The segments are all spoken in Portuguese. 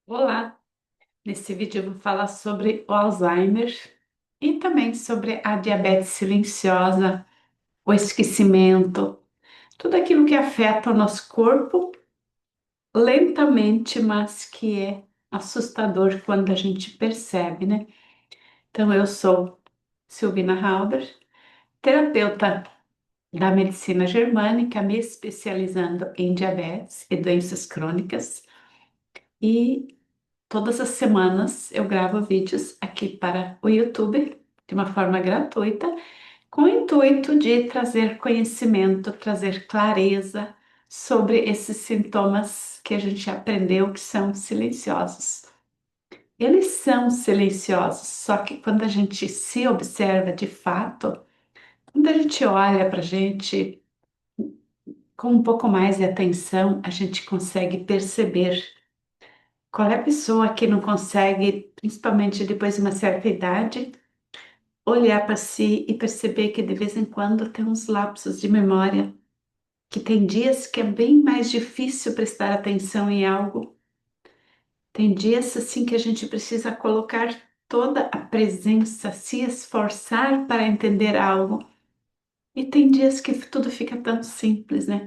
Olá! Nesse vídeo eu vou falar sobre o Alzheimer e também sobre a diabetes silenciosa, o esquecimento, tudo aquilo que afeta o nosso corpo lentamente, mas que é assustador quando a gente percebe, né? Então, eu sou Silvina Halber, terapeuta da medicina germânica, me especializando em diabetes e doenças crônicas. E todas as semanas eu gravo vídeos aqui para o YouTube de uma forma gratuita, com o intuito de trazer conhecimento, trazer clareza sobre esses sintomas que a gente aprendeu que são silenciosos. Eles são silenciosos, só que quando a gente se observa de fato, quando a gente olha para a gente com um pouco mais de atenção, a gente consegue perceber. Qual é a pessoa que não consegue, principalmente depois de uma certa idade, olhar para si e perceber que de vez em quando tem uns lapsos de memória, que tem dias que é bem mais difícil prestar atenção em algo, tem dias assim que a gente precisa colocar toda a presença, se esforçar para entender algo, e tem dias que tudo fica tão simples, né?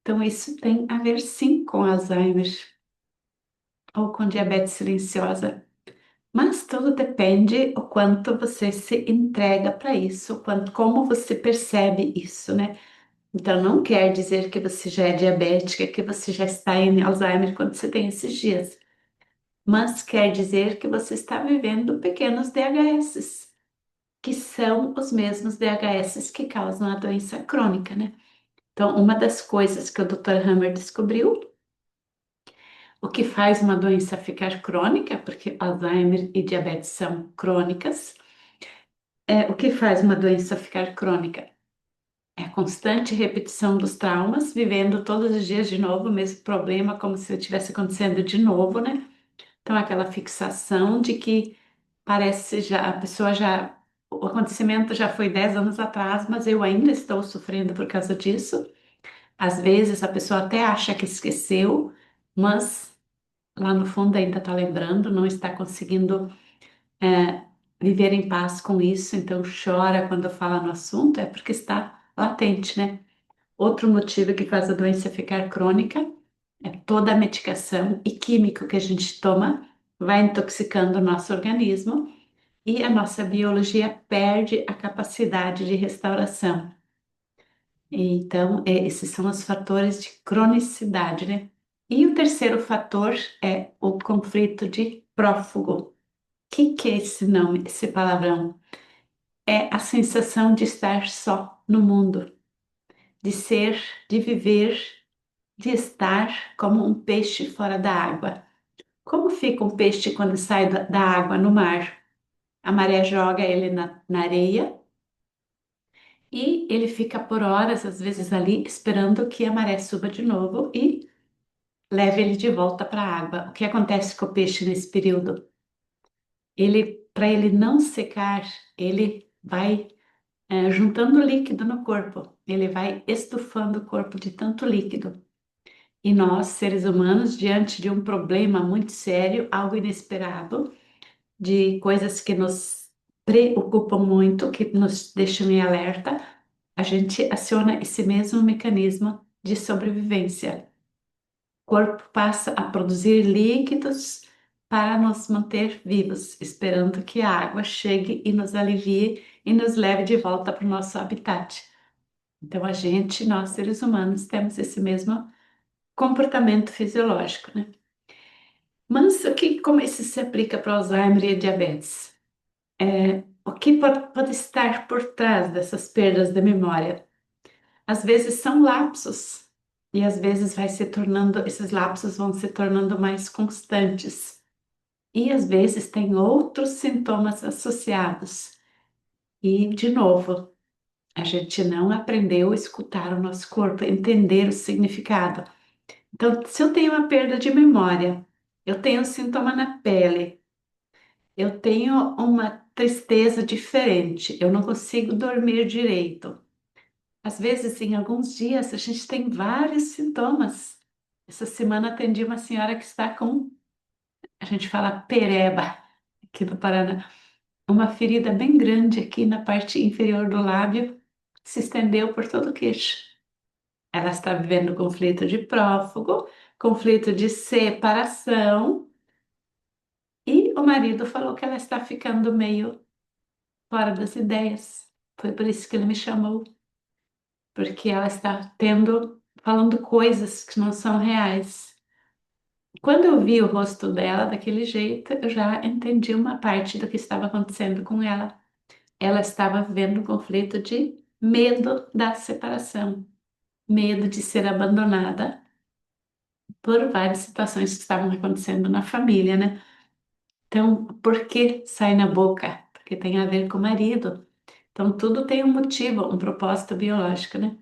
Então isso tem a ver sim com Alzheimer ou com diabetes silenciosa. Mas tudo depende o quanto você se entrega para isso, o quanto, como você percebe isso, né? Então, não quer dizer que você já é diabética, que você já está em Alzheimer quando você tem esses dias, mas quer dizer que você está vivendo pequenos DHS, que são os mesmos DHS que causam a doença crônica, né? Então, uma das coisas que o Dr. Hammer descobriu, o que faz uma doença ficar crônica, porque Alzheimer e diabetes são crônicas. O que faz uma doença ficar crônica? É a constante repetição dos traumas, vivendo todos os dias de novo o mesmo problema, como se estivesse acontecendo de novo, né? Então, aquela fixação de que parece já, a pessoa já, o acontecimento já foi 10 anos atrás, mas eu ainda estou sofrendo por causa disso. Às vezes a pessoa até acha que esqueceu, mas lá no fundo ainda está lembrando, não está conseguindo é, viver em paz com isso, então chora quando fala no assunto, é porque está latente, né? Outro motivo que faz a doença ficar crônica é toda a medicação e químico que a gente toma vai intoxicando o nosso organismo e a nossa biologia perde a capacidade de restauração. Então, esses são os fatores de cronicidade, né? E o terceiro fator é o conflito de prófugo. O que é esse nome, esse palavrão? É a sensação de estar só no mundo, de ser, de viver, de estar como um peixe fora da água. Como fica um peixe quando sai da água no mar? A maré joga ele na areia e ele fica por horas, às vezes ali, esperando que a maré suba de novo e leve ele de volta para a água. O que acontece com o peixe nesse período? Para ele não secar, ele vai juntando líquido no corpo. Ele vai estufando o corpo de tanto líquido. E nós, seres humanos, diante de um problema muito sério, algo inesperado, de coisas que nos preocupam muito, que nos deixam em alerta, a gente aciona esse mesmo mecanismo de sobrevivência. O corpo passa a produzir líquidos para nos manter vivos, esperando que a água chegue e nos alivie e nos leve de volta para o nosso habitat. Então, a gente, nós seres humanos, temos esse mesmo comportamento fisiológico, né? Mas como isso se aplica para Alzheimer e diabetes? O que pode estar por trás dessas perdas de memória? Às vezes são lapsos, e às vezes esses lapsos vão se tornando mais constantes. E às vezes tem outros sintomas associados. E, de novo, a gente não aprendeu a escutar o nosso corpo, entender o significado. Então, se eu tenho uma perda de memória, eu tenho um sintoma na pele, eu tenho uma tristeza diferente, eu não consigo dormir direito. Às vezes, em alguns dias, a gente tem vários sintomas. Essa semana atendi uma senhora que está com a gente fala pereba aqui no Paraná, uma ferida bem grande aqui na parte inferior do lábio, se estendeu por todo o queixo. Ela está vivendo conflito de prófugo, conflito de separação, e o marido falou que ela está ficando meio fora das ideias. Foi por isso que ele me chamou, porque ela está falando coisas que não são reais. Quando eu vi o rosto dela daquele jeito, eu já entendi uma parte do que estava acontecendo com ela. Ela estava vivendo um conflito de medo da separação, medo de ser abandonada por várias situações que estavam acontecendo na família, né? Então, por que sai na boca? Porque tem a ver com o marido. Então, tudo tem um motivo, um propósito biológico, né?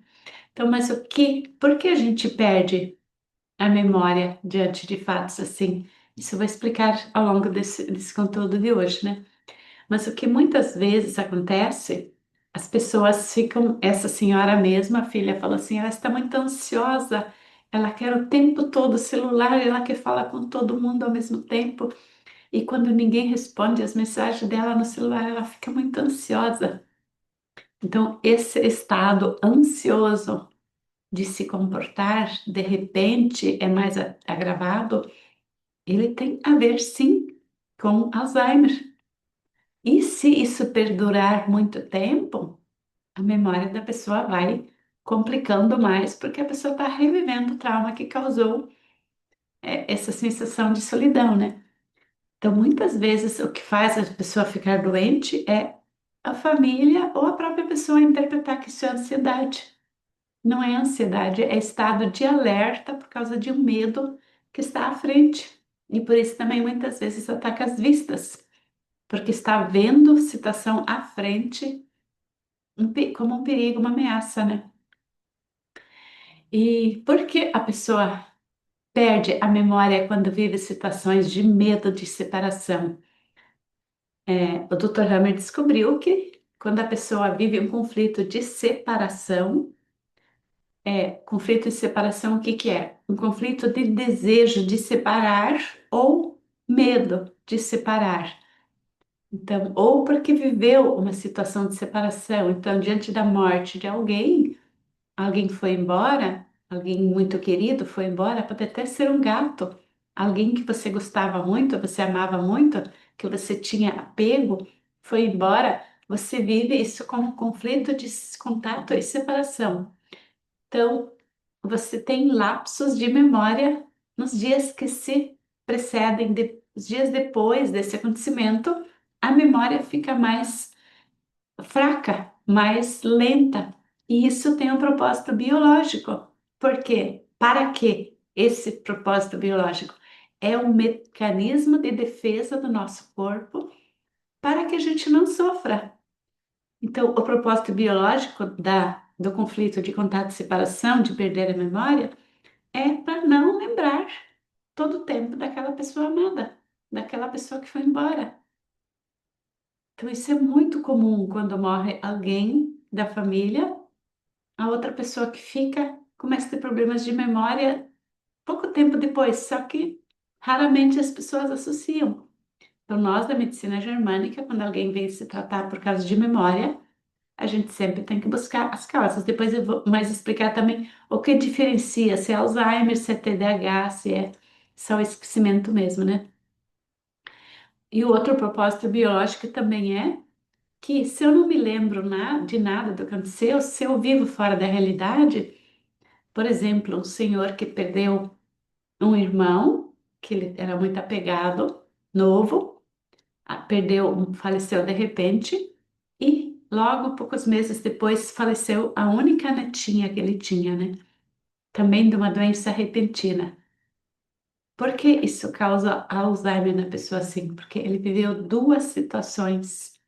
Então, mas por que a gente perde a memória diante de fatos assim? Isso eu vou explicar ao longo desse conteúdo de hoje, né? Mas o que muitas vezes acontece, as pessoas ficam, essa senhora mesma, a filha falou assim, ela está muito ansiosa, ela quer o tempo todo o celular, ela quer falar com todo mundo ao mesmo tempo, e quando ninguém responde as mensagens dela no celular, ela fica muito ansiosa. Então, esse estado ansioso de se comportar, de repente, é mais agravado, ele tem a ver, sim, com Alzheimer. E se isso perdurar muito tempo, a memória da pessoa vai complicando mais, porque a pessoa está revivendo o trauma que causou essa sensação de solidão, né? Então, muitas vezes, o que faz a pessoa ficar doente é a família ou a própria pessoa interpretar que isso é ansiedade. Não é ansiedade, é estado de alerta por causa de um medo que está à frente. E por isso também muitas vezes ataca as vistas, porque está vendo situação à frente como um perigo, uma ameaça, né? E por que a pessoa perde a memória quando vive situações de medo de separação? O Dr. Hammer descobriu que quando a pessoa vive um conflito de separação, conflito de separação, o que que é? Um conflito de desejo de separar ou medo de separar. Então, ou porque viveu uma situação de separação, então, diante da morte de alguém, alguém foi embora, alguém muito querido foi embora, pode até ser um gato, alguém que você gostava muito, você amava muito, que você tinha apego, foi embora, você vive isso como um conflito de contato e separação. Então, você tem lapsos de memória nos dias que se precedem, os dias depois desse acontecimento, a memória fica mais fraca, mais lenta. E isso tem um propósito biológico. Por quê? Para que esse propósito biológico? É um mecanismo de defesa do nosso corpo para que a gente não sofra. Então, o propósito biológico do conflito de contato e separação, de perder a memória, é para não lembrar todo o tempo daquela pessoa amada, daquela pessoa que foi embora. Então, isso é muito comum quando morre alguém da família, a outra pessoa que fica começa a ter problemas de memória pouco tempo depois, só que raramente as pessoas associam. Então, nós da medicina germânica, quando alguém vem se tratar por causa de memória, a gente sempre tem que buscar as causas. Depois eu vou mais explicar também o que diferencia se é Alzheimer, se é TDAH, se é só esquecimento mesmo, né? E o outro propósito biológico também é que se eu não me lembro de nada do que aconteceu, se eu vivo fora da realidade, por exemplo, um senhor que perdeu um irmão, que ele era muito apegado, novo, faleceu de repente, e logo, poucos meses depois, faleceu a única netinha que ele tinha, né? Também de uma doença repentina. Por que isso causa Alzheimer na pessoa assim? Porque ele viveu duas situações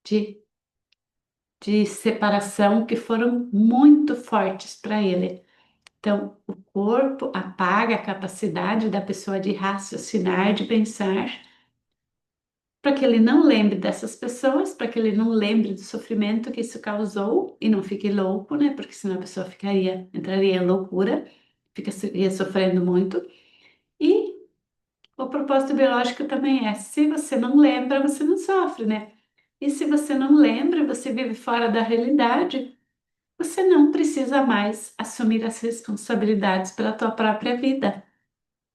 de separação que foram muito fortes para ele. Então, o corpo apaga a capacidade da pessoa de raciocinar, de pensar, para que ele não lembre dessas pessoas, para que ele não lembre do sofrimento que isso causou e não fique louco, né? Porque senão a pessoa entraria em loucura, ia sofrendo muito. E o propósito biológico também é: se você não lembra, você não sofre, né? E se você não lembra, você vive fora da realidade, você não precisa mais assumir as responsabilidades pela tua própria vida.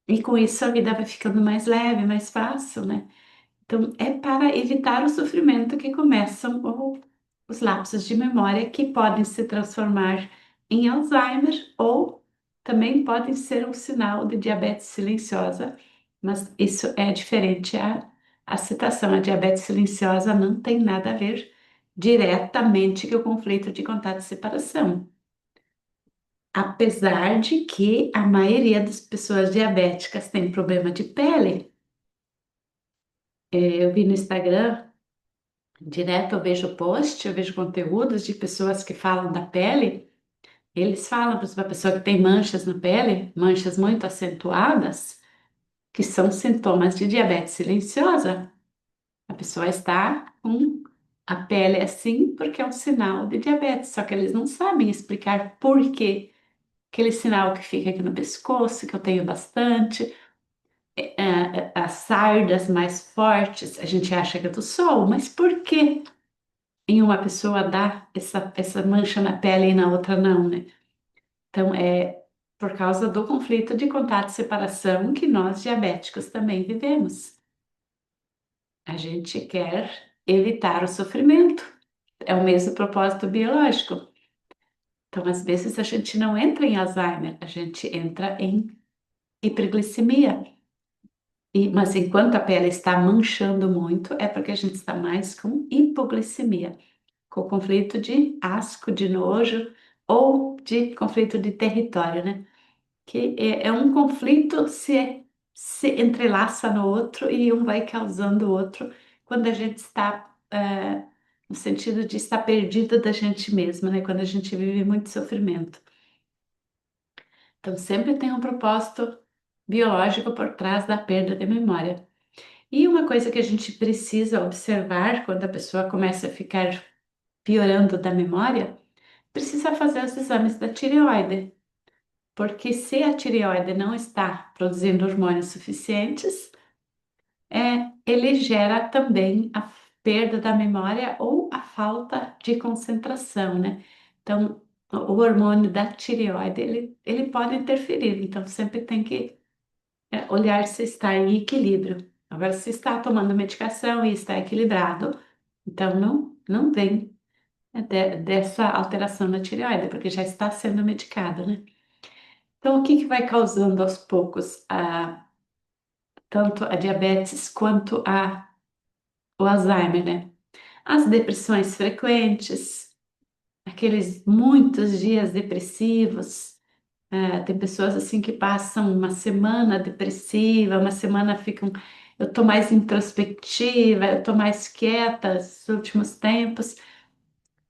E com isso a vida vai ficando mais leve, mais fácil, né? Então, é para evitar o sofrimento que começam os lapsos de memória que podem se transformar em Alzheimer ou também podem ser um sinal de diabetes silenciosa, mas isso é diferente. A citação, a diabetes silenciosa não tem nada a ver diretamente com o conflito de contato e separação. Apesar de que a maioria das pessoas diabéticas tem problema de pele. Eu vi no Instagram. Direto eu vejo post, eu vejo conteúdos de pessoas que falam da pele. Eles falam para uma pessoa que tem manchas na pele, manchas muito acentuadas, que são sintomas de diabetes silenciosa. A pessoa está com a pele assim porque é um sinal de diabetes, só que eles não sabem explicar por quê. Aquele sinal que fica aqui no pescoço, que eu tenho bastante, as sardas mais fortes, a gente acha que é do sol, mas por quê? Em uma pessoa dá essa mancha na pele e na outra não, né? Então, é por causa do conflito de contato e separação que nós diabéticos também vivemos. A gente quer evitar o sofrimento. É o mesmo propósito biológico. Então, às vezes, a gente não entra em Alzheimer, a gente entra em hiperglicemia. Mas enquanto a pele está manchando muito, é porque a gente está mais com hipoglicemia, com conflito de asco, de nojo ou de conflito de território, né? Que é um conflito se entrelaça no outro e um vai causando o outro quando a gente está no sentido de estar perdido da gente mesma, né? Quando a gente vive muito sofrimento. Então sempre tem um propósito biológico por trás da perda de memória. E uma coisa que a gente precisa observar quando a pessoa começa a ficar piorando da memória, precisa fazer os exames da tireoide, porque se a tireoide não está produzindo hormônios suficientes, ele gera também a perda da memória ou a falta de concentração, né? Então, o hormônio da tireoide, ele pode interferir, então sempre tem que olhar se está em equilíbrio. Agora, se está tomando medicação e está equilibrado, então não tem dessa alteração na tireoide, porque já está sendo medicado, né? Então, o que que vai causando aos poucos tanto a diabetes quanto o Alzheimer, né? As depressões frequentes, aqueles muitos dias depressivos. Tem pessoas assim que passam uma semana depressiva, uma semana ficam. Eu tô mais introspectiva, eu tô mais quieta nos últimos tempos,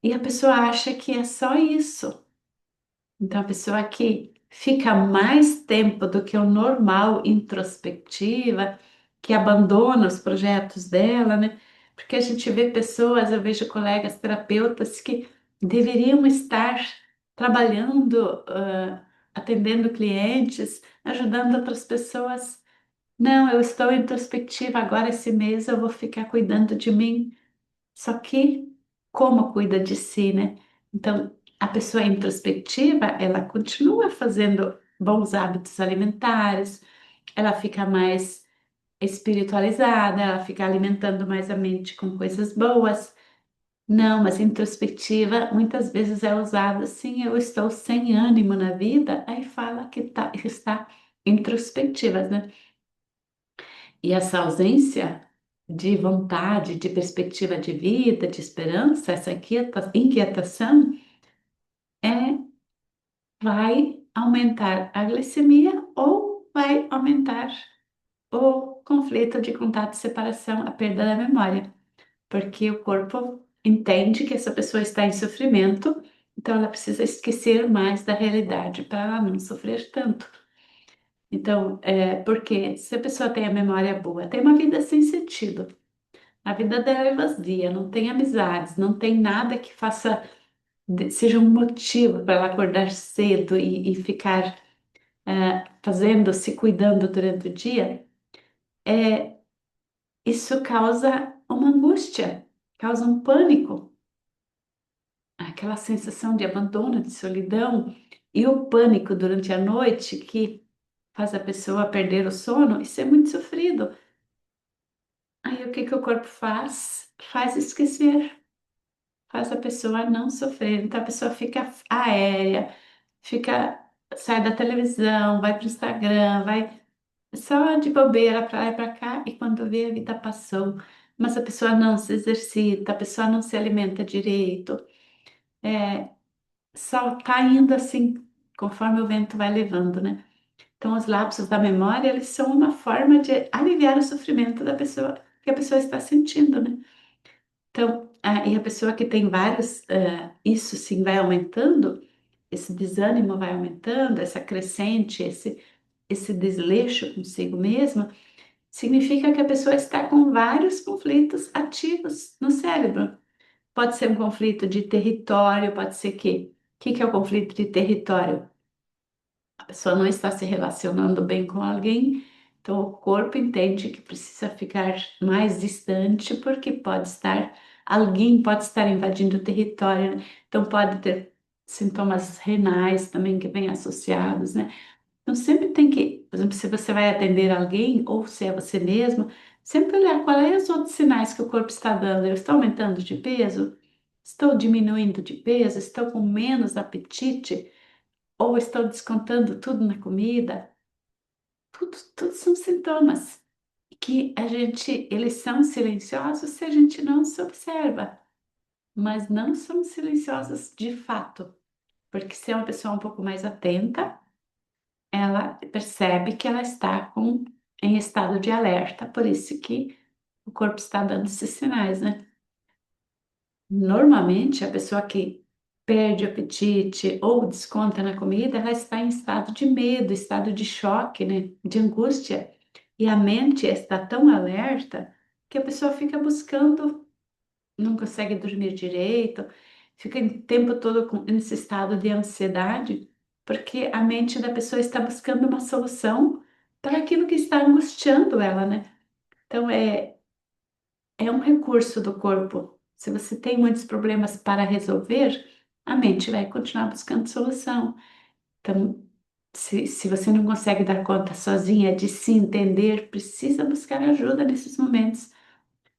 e a pessoa acha que é só isso. Então, a pessoa que fica mais tempo do que o normal introspectiva, que abandona os projetos dela, né? Porque a gente vê pessoas, eu vejo colegas terapeutas que deveriam estar trabalhando, atendendo clientes, ajudando outras pessoas. Não, eu estou introspectiva, agora esse mês eu vou ficar cuidando de mim. Só que como cuida de si, né? Então, a pessoa introspectiva, ela continua fazendo bons hábitos alimentares, ela fica mais espiritualizada, ela fica alimentando mais a mente com coisas boas. Não, mas introspectiva muitas vezes é usada assim, eu estou sem ânimo na vida, aí fala que está introspectiva, né? E essa ausência de vontade, de perspectiva de vida, de esperança, essa inquietação vai aumentar a glicemia ou vai aumentar o conflito de contato e separação, a perda da memória, porque o corpo entende que essa pessoa está em sofrimento, então ela precisa esquecer mais da realidade para ela não sofrer tanto. Então, porque se a pessoa tem a memória boa, tem uma vida sem sentido. A vida dela é vazia, não tem amizades, não tem nada que faça, seja um motivo para ela acordar cedo e ficar fazendo, se cuidando durante o dia. Isso causa uma angústia, causa um pânico, aquela sensação de abandono, de solidão e o pânico durante a noite que faz a pessoa perder o sono. Isso é muito sofrido. Aí o que que o corpo faz? Faz esquecer, faz a pessoa não sofrer. Então a pessoa fica aérea, fica, sai da televisão, vai para o Instagram, vai só de bobeira para lá e para cá, e quando vê a vida passou. Mas a pessoa não se exercita, a pessoa não se alimenta direito, é, só tá indo assim, conforme o vento vai levando, né? Então, os lapsos da memória, eles são uma forma de aliviar o sofrimento da pessoa, que a pessoa está sentindo, né? Então, e a pessoa que tem vários, isso sim vai aumentando, esse desânimo vai aumentando, essa crescente, esse desleixo consigo mesma, significa que a pessoa está com vários conflitos ativos no cérebro. Pode ser um conflito de território, pode ser que. O que que é o conflito de território? A pessoa não está se relacionando bem com alguém, então o corpo entende que precisa ficar mais distante, porque alguém pode estar invadindo o território, né? Então pode ter sintomas renais também que vêm associados, né? Então sempre tem que, por exemplo, se você vai atender alguém ou se é você mesmo, sempre olhar quais são os outros sinais que o corpo está dando. Eu estou aumentando de peso? Estou diminuindo de peso? Estou com menos apetite? Ou estou descontando tudo na comida? Tudo são sintomas que eles são silenciosos se a gente não se observa, mas não são silenciosos de fato, porque se é uma pessoa um pouco mais atenta, ela percebe que ela está em estado de alerta, por isso que o corpo está dando esses sinais, né? Normalmente, a pessoa que perde o apetite ou desconta na comida, ela está em estado de medo, estado de choque, né? De angústia. E a mente está tão alerta que a pessoa fica buscando, não consegue dormir direito, fica o tempo todo nesse estado de ansiedade, porque a mente da pessoa está buscando uma solução para aquilo que está angustiando ela, né? Então, é um recurso do corpo. Se você tem muitos problemas para resolver, a mente vai continuar buscando solução. Então, se você não consegue dar conta sozinha de se entender, precisa buscar ajuda nesses momentos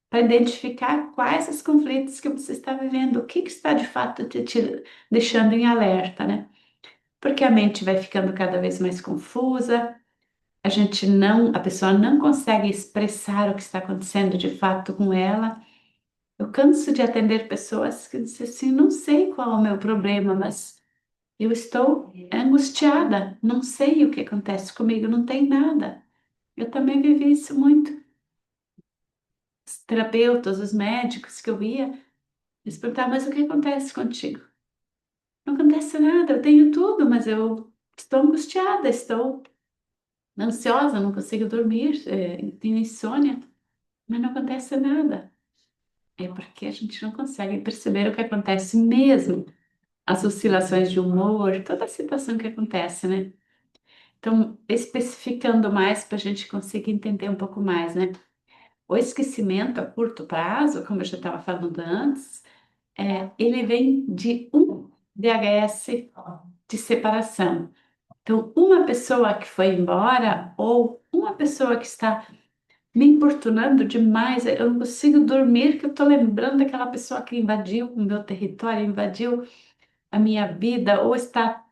para identificar quais os conflitos que você está vivendo, o que está de fato te deixando em alerta, né? Porque a mente vai ficando cada vez mais confusa, a pessoa não consegue expressar o que está acontecendo de fato com ela. Eu canso de atender pessoas que dizem assim, não sei qual é o meu problema, mas eu estou angustiada, não sei o que acontece comigo, não tem nada. Eu também vivi isso muito. Os terapeutas, os médicos que eu ia, eles perguntavam, mas o que acontece contigo? Não acontece nada, eu tenho tudo, mas eu estou angustiada, estou ansiosa, não consigo dormir, tenho insônia, mas não acontece nada. É porque a gente não consegue perceber o que acontece mesmo, as oscilações de humor, toda a situação que acontece, né? Então, especificando mais para a gente conseguir entender um pouco mais, né? O esquecimento a curto prazo, como eu já estava falando antes, ele vem de um DHS de separação. Então, uma pessoa que foi embora ou uma pessoa que está me importunando demais, eu não consigo dormir, que eu estou lembrando daquela pessoa que invadiu o meu território, invadiu a minha vida, ou está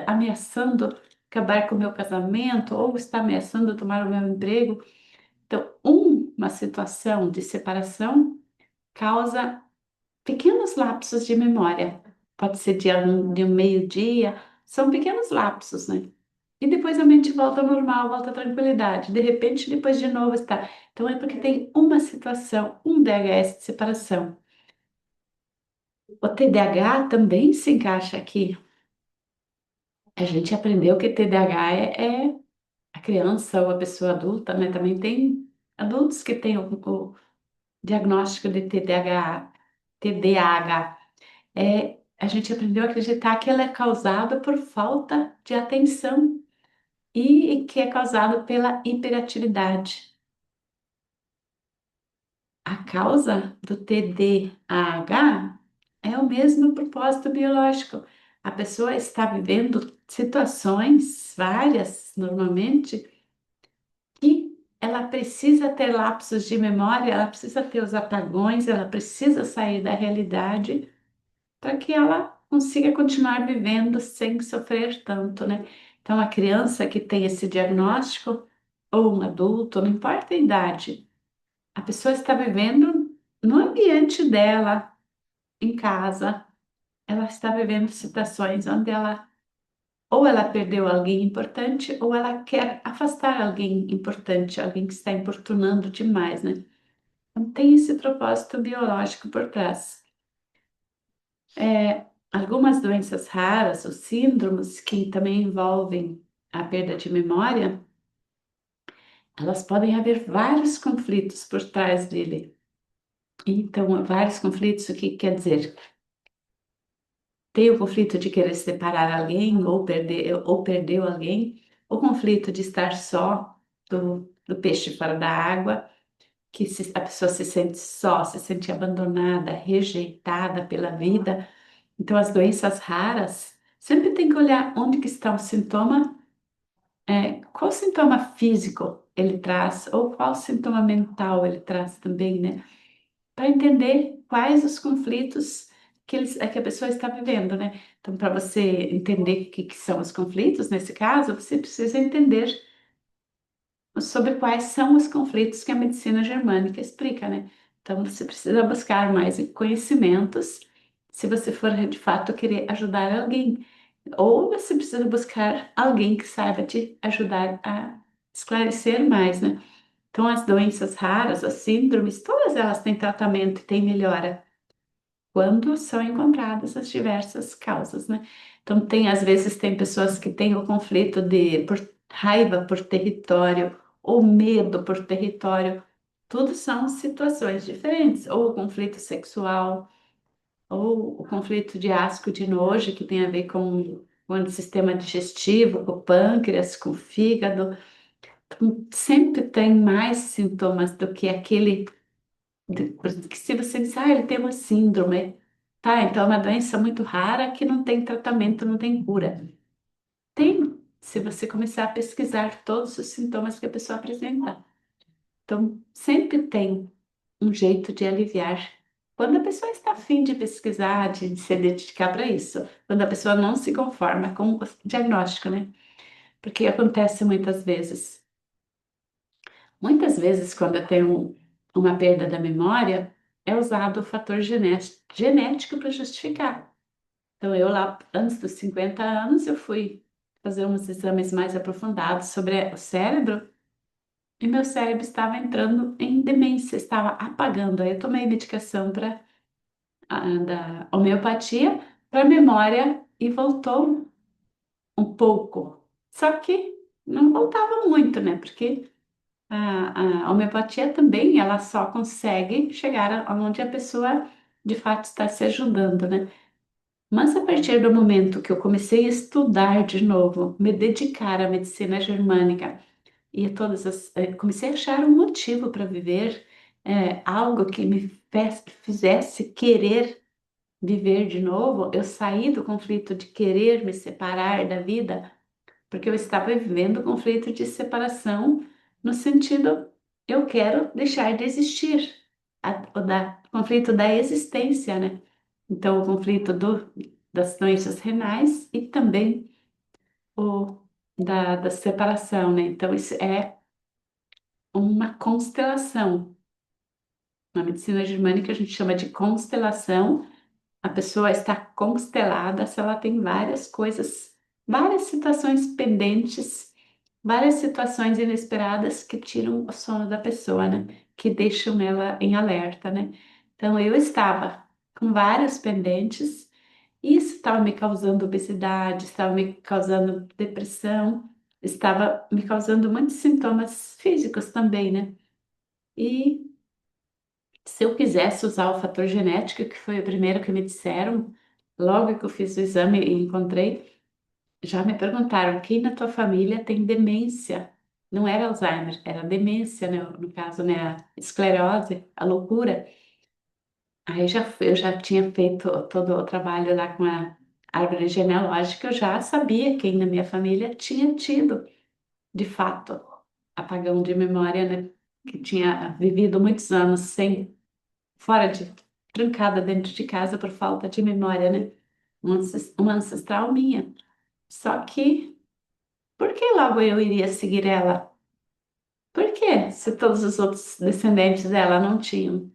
ameaçando acabar com o meu casamento, ou está ameaçando tomar o meu emprego. Então, uma situação de separação causa pequenos lapsos de memória. Pode ser de um meio-dia, são pequenos lapsos, né? E depois a mente volta ao normal, volta à tranquilidade. De repente, depois de novo está. Então, é porque tem uma situação, um DHS de separação. O TDAH também se encaixa aqui. A gente aprendeu que TDAH é a criança ou a pessoa adulta, né? Também tem adultos que têm o diagnóstico de TDAH. A gente aprendeu a acreditar que ela é causada por falta de atenção e que é causado pela hiperatividade. a causa do TDAH é o mesmo propósito biológico. A pessoa está vivendo situações várias, normalmente, que ela precisa ter lapsos de memória, ela precisa ter os apagões, ela precisa sair da realidade para que ela consiga continuar vivendo sem sofrer tanto, né? Então, a criança que tem esse diagnóstico, ou um adulto, não importa a idade, a pessoa está vivendo no ambiente dela, em casa, ela está vivendo situações onde ela ou ela perdeu alguém importante, ou ela quer afastar alguém importante, alguém que está importunando demais, né? Então, tem esse propósito biológico por trás. Algumas doenças raras, ou síndromes, que também envolvem a perda de memória, elas podem haver vários conflitos por trás dele. Então, vários conflitos, o que quer dizer? Tem o conflito de querer separar alguém ou perdeu alguém, o conflito de estar só, do peixe fora da água, a pessoa se sente só, se sente abandonada, rejeitada pela vida. Então, as doenças raras, sempre tem que olhar onde que está o sintoma, qual sintoma físico ele traz, ou qual sintoma mental ele traz também, né? Para entender quais os conflitos que a pessoa está vivendo, né? Então, para você entender o que são os conflitos, nesse caso, você precisa entender sobre quais são os conflitos que a medicina germânica explica, né? Então, você precisa buscar mais conhecimentos se você for de fato querer ajudar alguém, ou você precisa buscar alguém que saiba te ajudar a esclarecer mais, né? Então, as doenças raras, as síndromes, todas elas têm tratamento e têm melhora quando são encontradas as diversas causas, né? Então, às vezes, tem pessoas que têm o conflito por raiva por território ou medo por território. Tudo são situações diferentes, ou o conflito sexual, ou o conflito de asco, de nojo, que tem a ver com o sistema digestivo, com o pâncreas, com o fígado. Então, sempre tem mais sintomas do que aquele que se você diz, ele tem uma síndrome, tá? Então é uma doença muito rara que não tem tratamento, não tem cura. Tem, se você começar a pesquisar todos os sintomas que a pessoa apresenta. Então, sempre tem um jeito de aliviar. Quando a pessoa está afim de pesquisar, de se dedicar para isso. Quando a pessoa não se conforma com o diagnóstico, né? Porque acontece muitas vezes. Muitas vezes, quando tem uma perda da memória, é usado o fator genético para justificar. Então, eu lá, antes dos 50 anos, eu fui fazer uns exames mais aprofundados sobre o cérebro e meu cérebro estava entrando em demência, estava apagando. Aí eu tomei medicação da homeopatia para memória e voltou um pouco. Só que não voltava muito, né? Porque a homeopatia também, ela só consegue chegar aonde a pessoa de fato está se ajudando, né? Mas a partir do momento que eu comecei a estudar de novo, me dedicar à medicina germânica e comecei a achar um motivo para viver, algo que me fizesse querer viver de novo, eu saí do conflito de querer me separar da vida porque eu estava vivendo o conflito de separação no sentido eu quero deixar de existir, o conflito da existência, né? Então, o conflito das doenças renais e também o da separação, né? Então, isso é uma constelação. Na medicina germânica, a gente chama de constelação. A pessoa está constelada se ela tem várias coisas, várias situações pendentes, várias situações inesperadas que tiram o sono da pessoa, né? Que deixam ela em alerta, né? Então eu estava com vários pendentes, e isso estava me causando obesidade, estava me causando depressão, estava me causando muitos sintomas físicos também, né? E se eu quisesse usar o fator genético, que foi o primeiro que me disseram, logo que eu fiz o exame e encontrei, já me perguntaram: quem na tua família tem demência? não era Alzheimer, era demência, né? No caso, né? A esclerose, a loucura. Aí eu já tinha feito todo o trabalho lá com a árvore genealógica, eu já sabia quem na minha família tinha tido, de fato, apagão de memória, né? Que tinha vivido muitos anos sem, fora de, trancada dentro de casa por falta de memória, né? Uma ancestral minha. Só que, por que logo eu iria seguir ela? Por quê? Se todos os outros descendentes dela não tinham.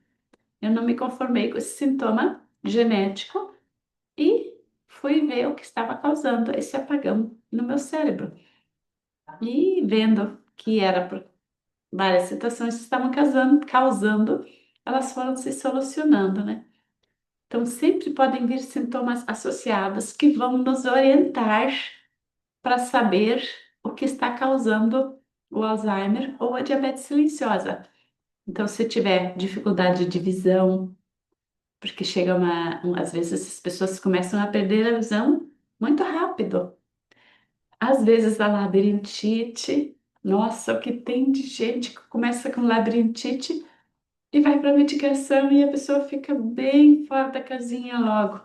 Eu não me conformei com esse sintoma genético e fui ver o que estava causando esse apagão no meu cérebro. E vendo que era por várias situações que estavam causando, elas foram se solucionando, né? Então, sempre podem vir sintomas associados que vão nos orientar para saber o que está causando o Alzheimer ou a diabetes silenciosa. Então, se tiver dificuldade de visão, porque chega às vezes as pessoas começam a perder a visão muito rápido. Às vezes a labirintite, nossa, o que tem de gente que começa com labirintite e vai para medicação e a pessoa fica bem fora da casinha logo.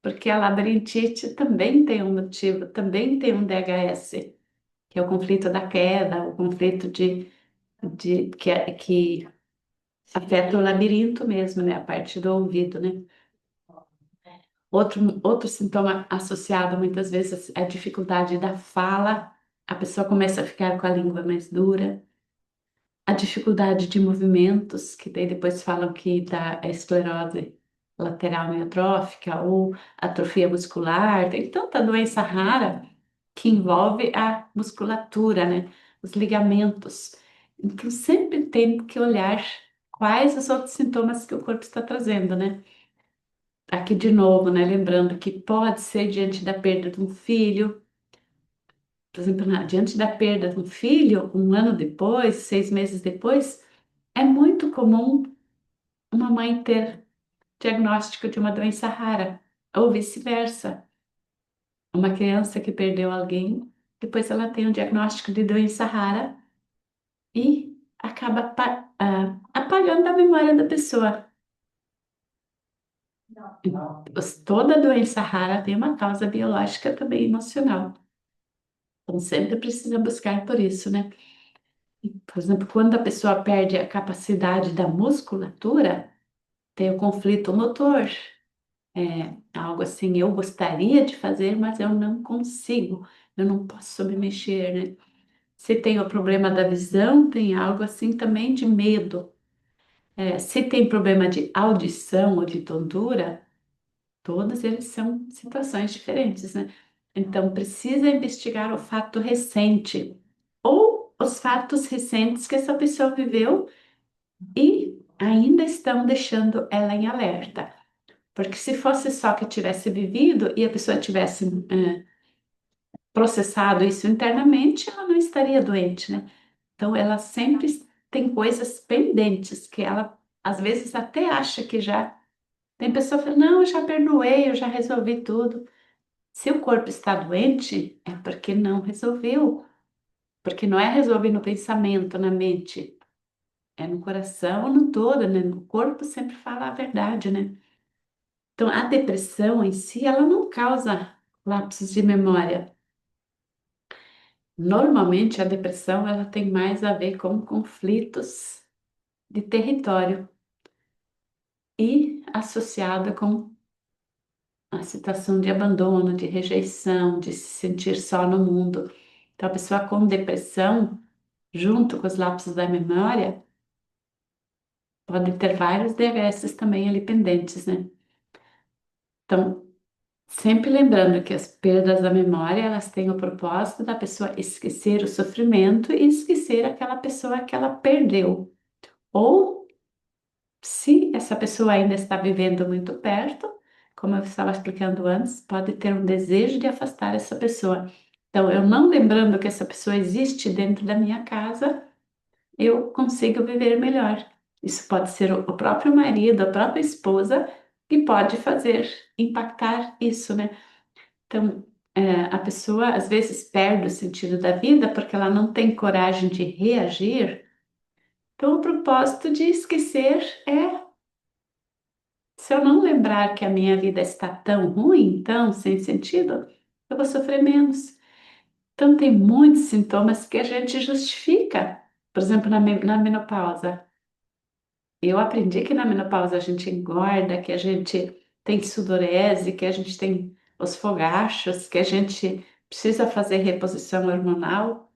Porque a labirintite também tem um motivo, também tem um DHS, que é o conflito da queda, o conflito que afeta o labirinto mesmo, né? A parte do ouvido, né? Outro sintoma associado muitas vezes é a dificuldade da fala, a pessoa começa a ficar com a língua mais dura, a dificuldade de movimentos, que daí depois falam que dá a esclerose lateral amiotrófica ou atrofia muscular, tem tanta doença rara que envolve a musculatura, né? Os ligamentos. Então sempre tem que olhar quais os outros sintomas que o corpo está trazendo, né? Aqui de novo, né? Lembrando que pode ser diante da perda de um filho, por exemplo, diante da perda de um filho, um ano depois, 6 meses depois, é muito comum uma mãe ter diagnóstico de uma doença rara, ou vice-versa. Uma criança que perdeu alguém, depois ela tem um diagnóstico de doença rara e acaba apagando a memória da pessoa. Toda doença rara tem uma causa biológica também emocional. Então sempre precisa buscar por isso, né? Por exemplo, quando a pessoa perde a capacidade da musculatura, tem o conflito motor. Algo assim, eu gostaria de fazer, mas eu não consigo, eu não posso me mexer, né? Se tem o problema da visão, tem algo assim também de medo. Se tem problema de audição ou de tontura, todos eles são situações diferentes, né? Então, precisa investigar o fato recente ou os fatos recentes que essa pessoa viveu e ainda estão deixando ela em alerta. Porque se fosse só que tivesse vivido e a pessoa tivesse processado isso internamente, ela não estaria doente, né? Então, ela sempre tem coisas pendentes que ela às vezes até acha que já. Tem pessoa que fala, não, eu já perdoei, eu já resolvi tudo. Se o corpo está doente, é porque não resolveu. Porque não é resolver no pensamento, na mente. É no coração, no todo, né? O corpo sempre fala a verdade, né? Então, a depressão em si, ela não causa lapsos de memória. Normalmente, a depressão, ela tem mais a ver com conflitos de território e associada com a situação de abandono, de rejeição, de se sentir só no mundo. Então, a pessoa com depressão, junto com os lapsos da memória, pode ter vários DHS também ali pendentes, né? Então, sempre lembrando que as perdas da memória, elas têm o propósito da pessoa esquecer o sofrimento e esquecer aquela pessoa que ela perdeu. Ou, se essa pessoa ainda está vivendo muito perto, como eu estava explicando antes, pode ter um desejo de afastar essa pessoa. Então, eu não lembrando que essa pessoa existe dentro da minha casa, eu consigo viver melhor. Isso pode ser o próprio marido, a própria esposa, que pode fazer, impactar isso, né? Então, A pessoa às vezes perde o sentido da vida porque ela não tem coragem de reagir. Então, o propósito de esquecer é: se eu não lembrar que a minha vida está tão ruim, tão sem sentido, eu vou sofrer menos. Então, tem muitos sintomas que a gente justifica. Por exemplo, na menopausa. Eu aprendi que na menopausa a gente engorda, que a gente tem sudorese, que a gente tem os fogachos, que a gente precisa fazer reposição hormonal.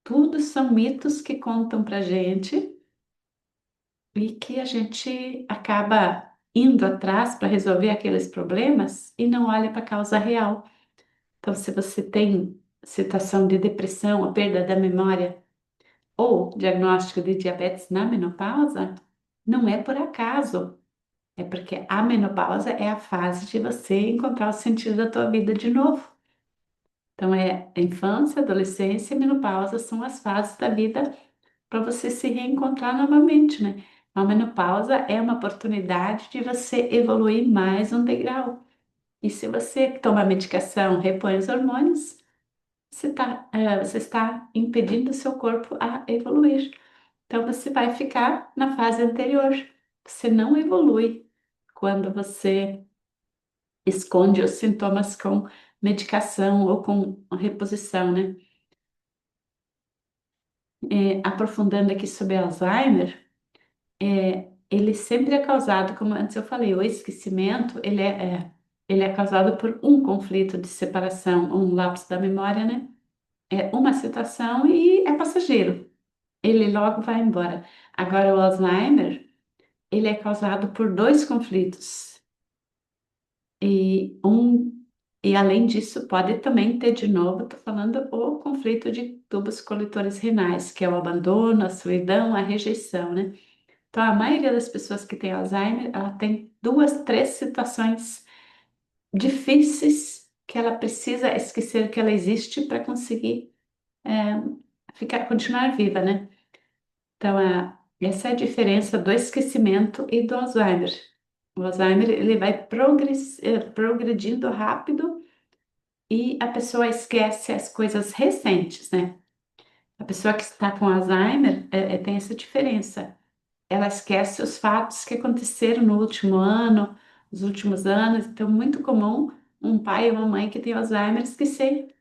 Tudo são mitos que contam pra gente e que a gente acaba indo atrás para resolver aqueles problemas e não olha para a causa real. Então, se você tem situação de depressão, a perda da memória ou diagnóstico de diabetes na menopausa, não é por acaso. É porque a menopausa é a fase de você encontrar o sentido da tua vida de novo. Então, a infância, adolescência e menopausa são as fases da vida para você se reencontrar novamente, né? A menopausa é uma oportunidade de você evoluir mais um degrau. E se você toma medicação, repõe os hormônios, você está impedindo o seu corpo a evoluir. Então você vai ficar na fase anterior. Você não evolui quando você esconde os sintomas com medicação ou com reposição, né? Aprofundando aqui sobre Alzheimer. Ele sempre é causado, como antes eu falei, o esquecimento, ele é causado por um conflito de separação, um lapso da memória, né? É uma situação e é passageiro. Ele logo vai embora. Agora, o Alzheimer, ele é causado por dois conflitos. E e além disso, pode também ter de novo, estou falando, o conflito de tubos coletores renais, que é o abandono, a solidão, a rejeição, né? Então, a maioria das pessoas que tem Alzheimer, ela tem duas, três situações difíceis que ela precisa esquecer que ela existe para conseguir continuar viva, né? Então, essa é a diferença do esquecimento e do Alzheimer. O Alzheimer, ele vai progredindo rápido e a pessoa esquece as coisas recentes, né? A pessoa que está com Alzheimer tem essa diferença. Ela esquece os fatos que aconteceram no último ano, nos últimos anos. Então, muito comum um pai ou uma mãe que tem Alzheimer esquecer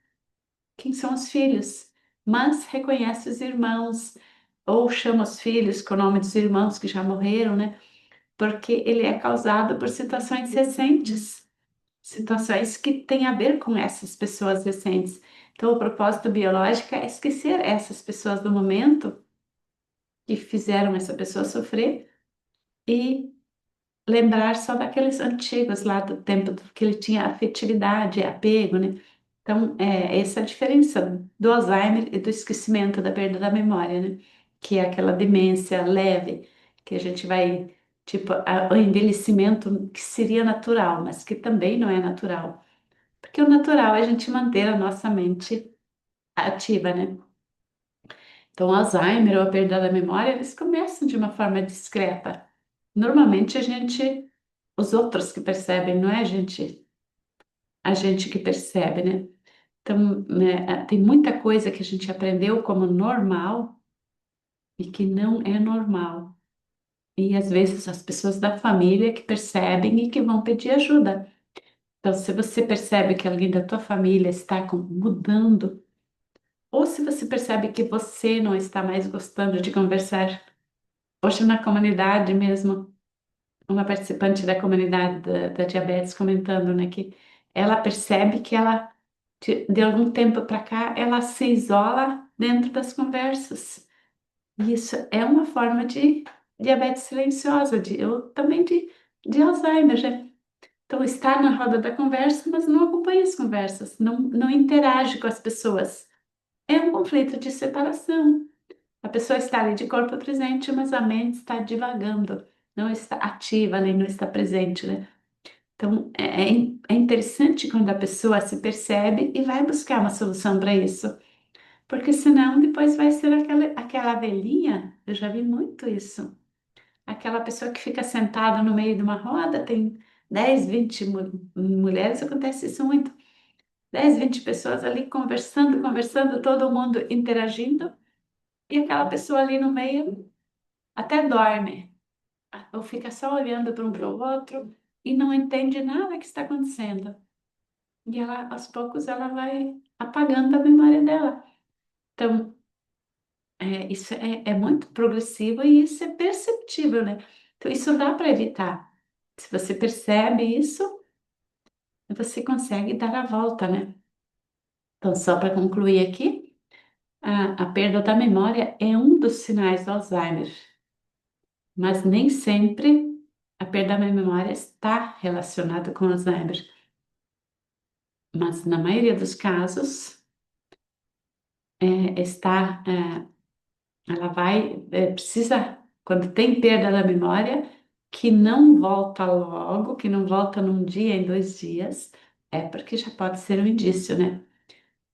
quem são os filhos, mas reconhece os irmãos ou chama os filhos com o nome dos irmãos que já morreram, né? Porque ele é causado por situações recentes, situações que têm a ver com essas pessoas recentes. Então, o propósito biológico é esquecer essas pessoas do momento que fizeram essa pessoa sofrer e lembrar só daqueles antigos lá do tempo que ele tinha afetividade, apego, né? Então, essa é a diferença do Alzheimer e do esquecimento, da perda da memória, né? Que é aquela demência leve, que a gente vai, tipo, o envelhecimento que seria natural, mas que também não é natural. Porque o natural é a gente manter a nossa mente ativa, né? Então, o Alzheimer ou a perda da memória, eles começam de uma forma discreta. Normalmente os outros que percebem, não é a gente que percebe, né? Então, né, tem muita coisa que a gente aprendeu como normal e que não é normal. E às vezes as pessoas da família que percebem e que vão pedir ajuda. Então, se você percebe que alguém da tua família está mudando, ou se você percebe que você não está mais gostando de conversar, hoje na comunidade mesmo, uma participante da comunidade da diabetes comentando, né, que ela percebe que de algum tempo para cá, ela se isola dentro das conversas. E isso é uma forma de diabetes silenciosa, ou também de Alzheimer, né? Então, está na roda da conversa, mas não acompanha as conversas, não interage com as pessoas. É um conflito de separação. A pessoa está ali de corpo presente, mas a mente está divagando, não está ativa, nem não está presente, né? Então, é interessante quando a pessoa se percebe e vai buscar uma solução para isso. Porque senão depois vai ser aquela velhinha, eu já vi muito isso. Aquela pessoa que fica sentada no meio de uma roda, tem 10, 20 mulheres, acontece isso muito. 10, 20 pessoas ali conversando, conversando, todo mundo interagindo, e aquela pessoa ali no meio até dorme, ou fica só olhando para um para o outro e não entende nada que está acontecendo. E ela, aos poucos, ela vai apagando a memória dela. Então, isso é muito progressivo e isso é perceptível, né? Então, isso dá para evitar. Se você percebe isso, você consegue dar a volta, né? Então, só para concluir aqui, a perda da memória é um dos sinais do Alzheimer, mas nem sempre a perda da memória está relacionada com Alzheimer. Mas na maioria dos casos, está, ela vai, precisa, quando tem perda da memória, que não volta logo, que não volta num dia, em 2 dias, é porque já pode ser um indício, né?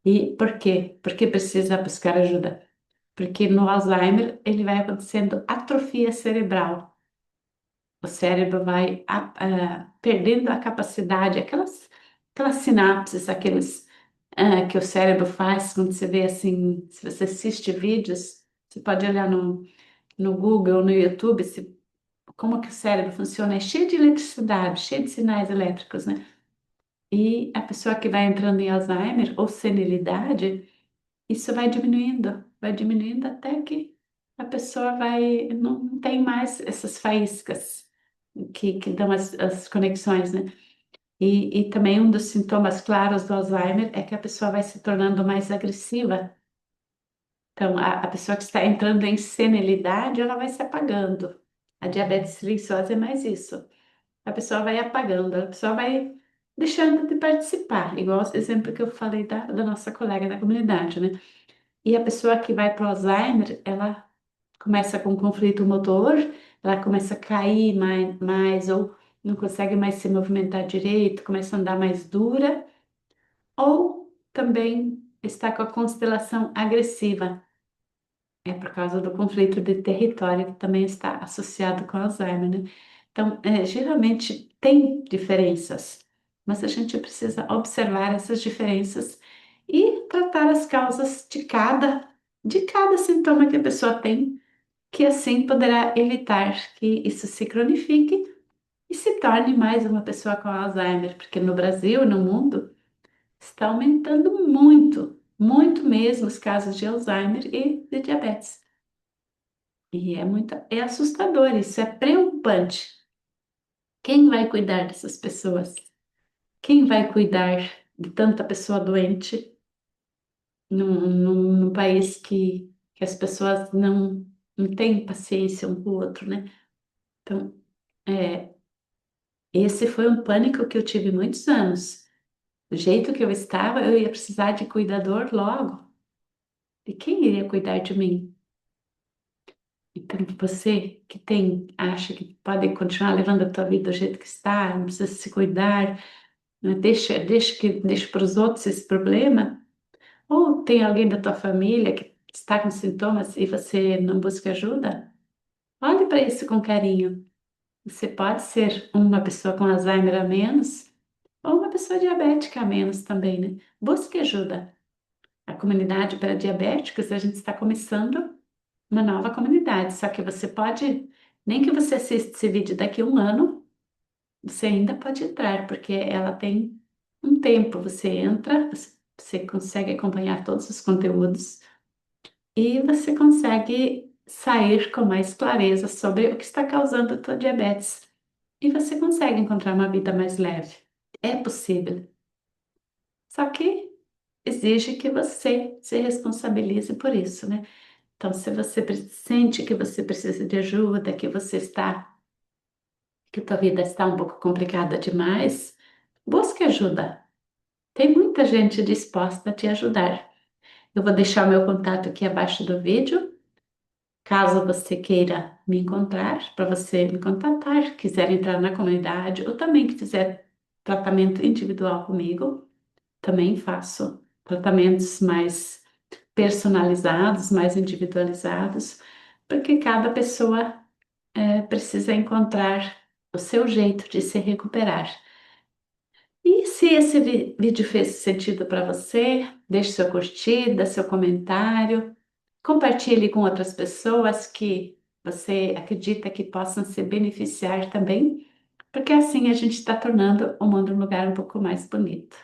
E por quê? Porque precisa buscar ajuda. Porque no Alzheimer ele vai acontecendo atrofia cerebral. O cérebro vai perdendo a capacidade, aquelas sinapses, que o cérebro faz quando você vê assim, se você assiste vídeos, você pode olhar no Google, no YouTube, como que o cérebro funciona, é cheio de eletricidade, cheio de sinais elétricos, né? E a pessoa que vai entrando em Alzheimer ou senilidade, isso vai diminuindo até que a pessoa não tem mais essas faíscas que dão as conexões, né? E também um dos sintomas claros do Alzheimer é que a pessoa vai se tornando mais agressiva. Então, a pessoa que está entrando em senilidade, ela vai se apagando. A diabetes silenciosa é mais isso. A pessoa vai apagando, a pessoa vai deixando de participar, igual esse exemplo que eu falei da nossa colega da comunidade, né? E a pessoa que vai para o Alzheimer, ela começa com conflito motor, ela começa a cair mais ou não consegue mais se movimentar direito, começa a andar mais dura, ou também está com a constelação agressiva. É por causa do conflito de território que também está associado com Alzheimer, né? Então, geralmente tem diferenças, mas a gente precisa observar essas diferenças e tratar as causas de cada sintoma que a pessoa tem, que assim poderá evitar que isso se cronifique e se torne mais uma pessoa com Alzheimer, porque no Brasil e no mundo está aumentando muito, muito mesmo os casos de Alzheimer e de diabetes. E é assustador, isso é preocupante. Quem vai cuidar dessas pessoas? Quem vai cuidar de tanta pessoa doente num país que as pessoas não têm paciência um com o outro, né? Então, é, esse foi um pânico que eu tive muitos anos. Do jeito que eu estava, eu ia precisar de cuidador logo. E quem iria cuidar de mim? Então, você que acha que pode continuar levando a tua vida do jeito que está, não precisa se cuidar, né? Deixa para os outros esse problema. Ou tem alguém da tua família que está com sintomas e você não busca ajuda? Olhe para isso com carinho. Você pode ser uma pessoa com Alzheimer a menos ou uma pessoa diabética a menos também, né? Busque ajuda. A comunidade para diabéticos, a gente está começando uma nova comunidade, só que você pode, nem que você assista esse vídeo daqui a um ano, você ainda pode entrar, porque ela tem um tempo. Você entra, você consegue acompanhar todos os conteúdos e você consegue sair com mais clareza sobre o que está causando a tua diabetes. E você consegue encontrar uma vida mais leve. É possível. Só que exige que você se responsabilize por isso, né? Então, se você sente que você precisa de ajuda, que tua vida está um pouco complicada demais, busque ajuda. Tem muita gente disposta a te ajudar. Eu vou deixar o meu contato aqui abaixo do vídeo. Caso você queira me encontrar, para você me contatar, quiser entrar na comunidade ou também que fizer tratamento individual comigo, também faço tratamentos mais personalizados, mais individualizados, porque cada pessoa precisa encontrar o seu jeito de se recuperar. E se esse vídeo fez sentido para você, deixe seu curtida, seu comentário, compartilhe com outras pessoas que você acredita que possam se beneficiar também, porque assim a gente está tornando o mundo um lugar um pouco mais bonito.